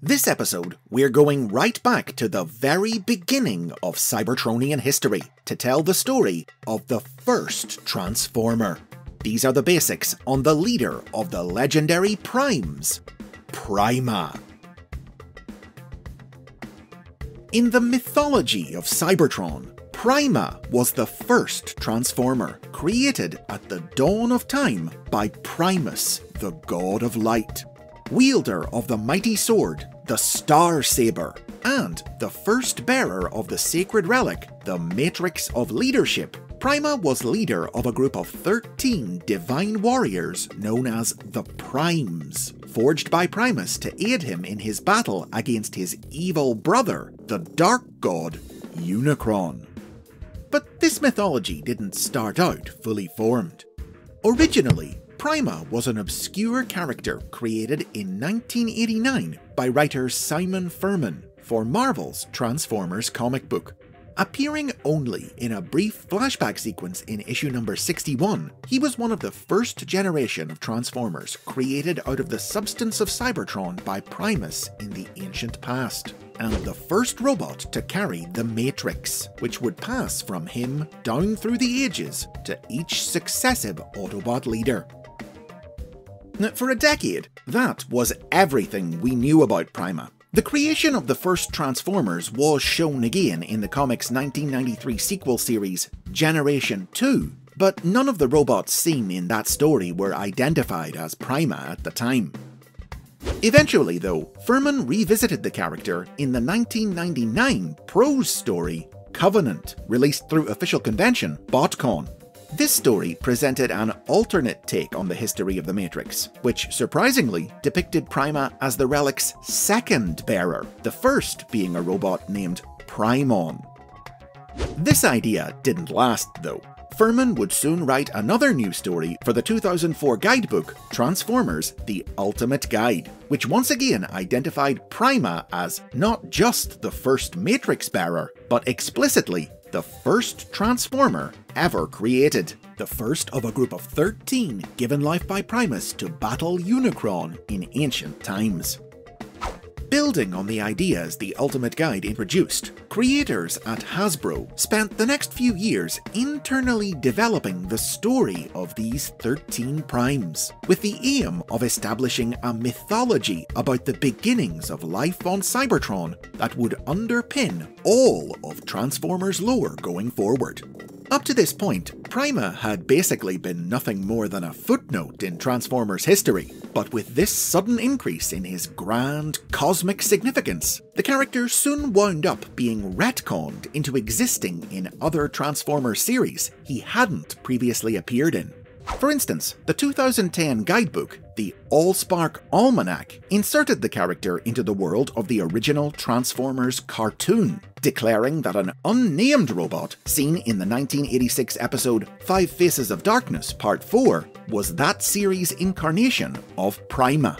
This episode, we're going right back to the very beginning of Cybertronian history to tell the story of the first Transformer. These are the basics on the leader of the legendary Primes, PRIMA. In the mythology of Cybertron, PRIMA was the first Transformer created at the dawn of time by Primus, the god of light, wielder of the mighty sword, the Star Saber, and the first bearer of the sacred relic, the Matrix of Leadership. PRIMA was leader of a group of 13 divine warriors known as the Primes, forged by Primus to aid him in his battle against his evil brother, the dark god Unicron. But this mythology didn't start out fully formed. Originally, PRIMA was an obscure character created in 1989 by writer Simon Furman for Marvel's Transformers comic book. Appearing only in a brief flashback sequence in issue number 61, he was one of the first generation of Transformers created out of the substance of Cybertron by Primus in the ancient past, and the first robot to carry the Matrix, which would pass from him down through the ages to each successive Autobot leader. For a decade, that was everything we knew about PRIMA. The creation of the first Transformers was shown again in the comic's 1993 sequel series, Generation 2, but none of the robots seen in that story were identified as PRIMA at the time. Eventually, though, Furman revisited the character in the 1999 prose story, Covenant, released through official convention, BotCon. This story presented an alternate take on the history of the Matrix, which surprisingly depicted PRIMA as the relic's second bearer, the first being a robot named Primon. This idea didn't last, though. Furman would soon write another new story for the 2004 guidebook, Transformers: The Ultimate Guide, which once again identified PRIMA as not just the first Matrix bearer, but explicitly the first Transformer ever created, the first of a group of 13 given life by Primus to battle Unicron in ancient times. Building on the ideas the Ultimate Guide introduced, creators at Hasbro spent the next few years internally developing the story of these 13 Primes, with the aim of establishing a mythology about the beginnings of life on Cybertron that would underpin all of Transformers' lore going forward. Up to this point, PRIMA had basically been nothing more than a footnote in Transformers history, but with this sudden increase in his grand, cosmic significance, the character soon wound up being retconned into existing in other Transformers series he hadn't previously appeared in. For instance, the 2010 guidebook, the Allspark Almanac, inserted the character into the world of the original Transformers cartoon, declaring that an unnamed robot seen in the 1986 episode 5 Faces of Darkness Part 4 was that series' incarnation of PRIMA.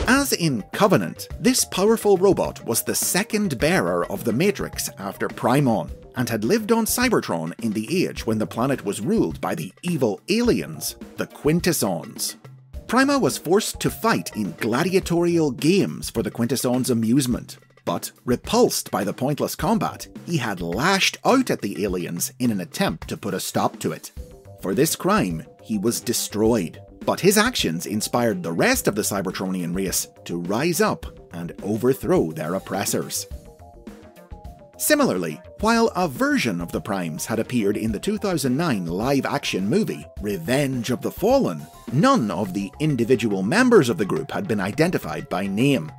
As in Covenant, this powerful robot was the second bearer of the Matrix after Primon, and had lived on Cybertron in the age when the planet was ruled by the evil aliens, the Quintessons. PRIMA was forced to fight in gladiatorial games for the Quintessons' amusement, but repulsed by the pointless combat, he had lashed out at the aliens in an attempt to put a stop to it. For this crime, he was destroyed, but his actions inspired the rest of the Cybertronian race to rise up and overthrow their oppressors. Similarly, while a version of the Primes had appeared in the 2009 live-action movie Revenge of the Fallen, none of the individual members of the group had been identified by name.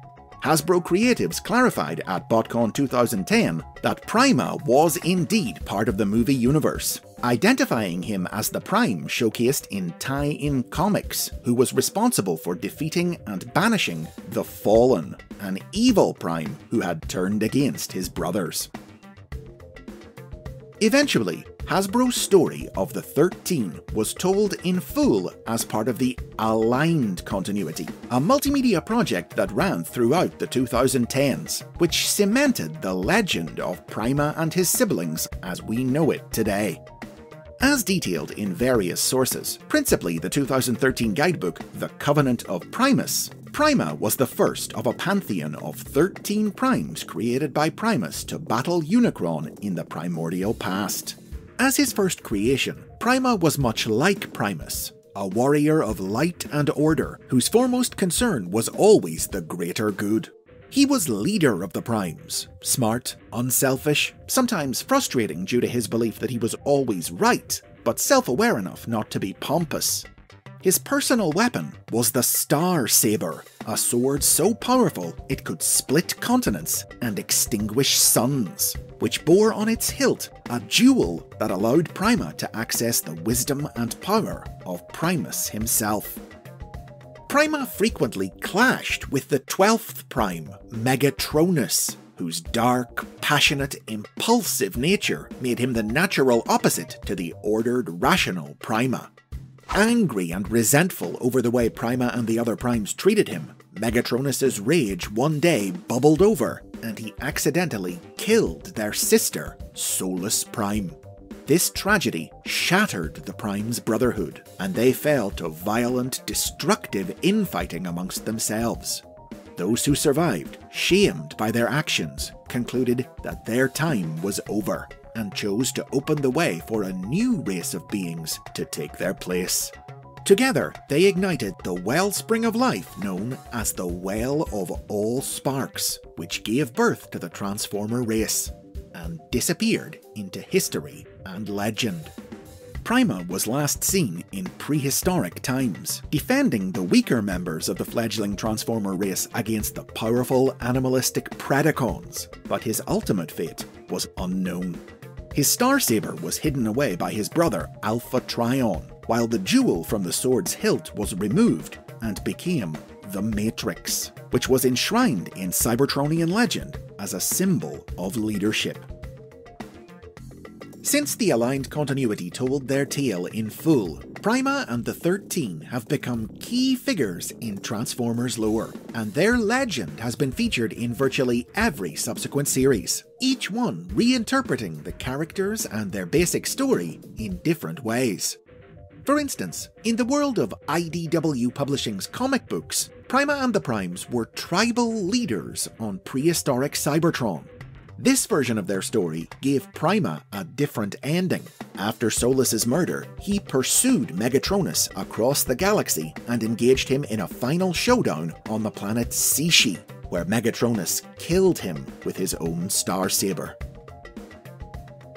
Hasbro creatives clarified at BotCon 2010 that PRIMA was indeed part of the movie universe, identifying him as the Prime showcased in tie-in comics, who was responsible for defeating and banishing the Fallen, an evil Prime who had turned against his brothers. Eventually, Hasbro's story of the 13 was told in full as part of the Aligned continuity, a multimedia project that ran throughout the 2010s, which cemented the legend of PRIMA and his siblings as we know it today. As detailed in various sources, principally the 2013 guidebook The Covenant of Primus, PRIMA was the first of a pantheon of 13 primes created by Primus to battle Unicron in the primordial past. As his first creation, PRIMA was much like Primus, a warrior of light and order whose foremost concern was always the greater good. He was leader of the primes, smart, unselfish, sometimes frustrating due to his belief that he was always right, but self-aware enough not to be pompous. His personal weapon was the Star Saber, a sword so powerful it could split continents and extinguish suns, which bore on its hilt a jewel that allowed PRIMA to access the wisdom and power of Primus himself. PRIMA frequently clashed with the 12th Prime, Megatronus, whose dark, passionate, impulsive nature made him the natural opposite to the ordered, rational PRIMA. Angry and resentful over the way PRIMA and the other primes treated him, Megatronus's rage one day bubbled over, and he accidentally killed their sister, Solus Prime. This tragedy shattered the Prime's brotherhood, and they fell to violent, destructive infighting amongst themselves. Those who survived, shamed by their actions, concluded that their time was over, and chose to open the way for a new race of beings to take their place. Together, they ignited the wellspring of life known as the Well of All Sparks, which gave birth to the Transformer race, and disappeared into history and legend. PRIMA was last seen in prehistoric times, defending the weaker members of the fledgling Transformer race against the powerful animalistic Predacons, but his ultimate fate was unknown. His Star Saber was hidden away by his brother Alpha Trion, while the jewel from the sword's hilt was removed and became the Matrix, which was enshrined in Cybertronian legend as a symbol of leadership. Since the aligned continuity told their tale in full, PRIMA and the 13 have become key figures in Transformers lore, and their legend has been featured in virtually every subsequent series, each one reinterpreting the characters and their basic story in different ways. For instance, in the world of IDW Publishing's comic books, PRIMA and the Primes were tribal leaders on prehistoric Cybertron. This version of their story gave PRIMA a different ending. After Solus's murder, he pursued Megatronus across the galaxy and engaged him in a final showdown on the planet Sishi, where Megatronus killed him with his own Star Saber.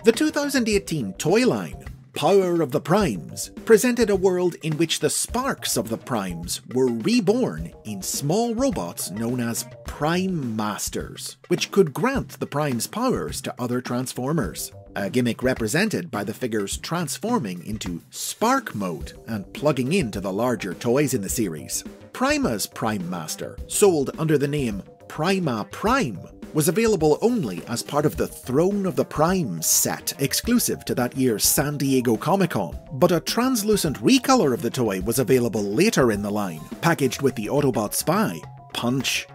The 2018 toy line, Power of the Primes, presented a world in which the sparks of the Primes were reborn in small robots known as Prime Masters, which could grant the Primes powers to other Transformers, a gimmick represented by the figures transforming into Spark Mode and plugging into the larger toys in the series. PRIMA's Prime Master, sold under the name PRIMA Prime, was available only as part of the Throne of the Primes set exclusive to that year's San Diego Comic-Con, but a translucent recolor of the toy was available later in the line, packaged with the Autobot spy, Punch.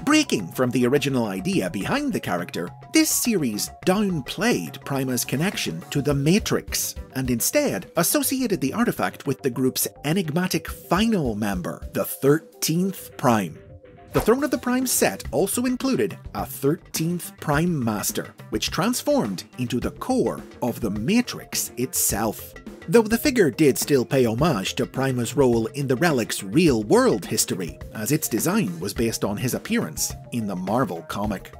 Breaking from the original idea behind the character, this series downplayed PRIMA's connection to the Matrix, and instead associated the artifact with the group's enigmatic final member, the 13th Prime. The Throne of the Primes set also included a 13th Prime Master, which transformed into the core of the Matrix itself. Though the figure did still pay homage to PRIMA's role in the relic's real-world history, as its design was based on his appearance in the Marvel comic.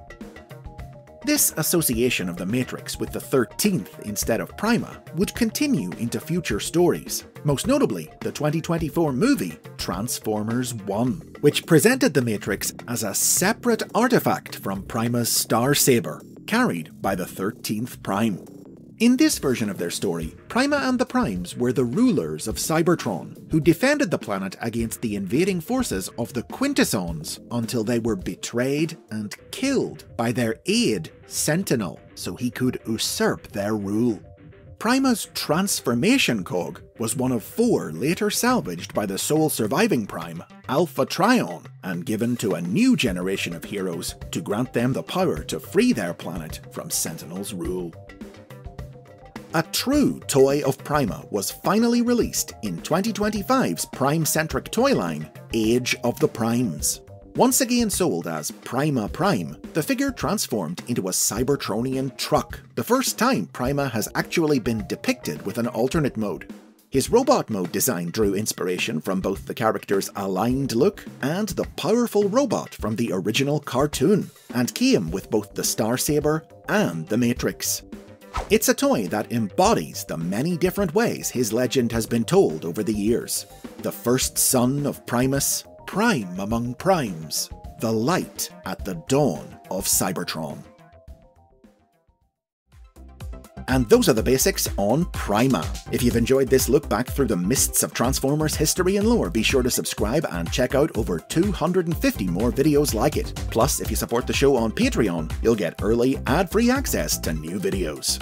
This association of the Matrix with the 13th instead of PRIMA would continue into future stories, most notably the 2024 movie Transformers 1, which presented the Matrix as a separate artifact from PRIMA's Star Saber, carried by the 13th Prime. In this version of their story, PRIMA and the Primes were the rulers of Cybertron, who defended the planet against the invading forces of the Quintessons until they were betrayed and killed by their aide, Sentinel, so he could usurp their rule. PRIMA's transformation cog was one of 4 later salvaged by the sole surviving Prime, Alpha Trion, and given to a new generation of heroes to grant them the power to free their planet from Sentinel's rule. A true toy of PRIMA was finally released in 2025's Prime-centric toy line, Age of the Primes. Once again sold as PRIMA Prime, the figure transformed into a Cybertronian truck, the first time PRIMA has actually been depicted with an alternate mode. His robot mode design drew inspiration from both the character's aligned look and the powerful robot from the original cartoon, and came with both the Star Saber and the Matrix. It's a toy that embodies the many different ways his legend has been told over the years. The first son of Primus, prime among primes, the light at the dawn of Cybertron. And those are the basics on PRIMA. If you've enjoyed this look back through the mists of Transformers history and lore, be sure to subscribe and check out over 250 more videos like it. Plus, if you support the show on Patreon, you'll get early, ad-free access to new videos.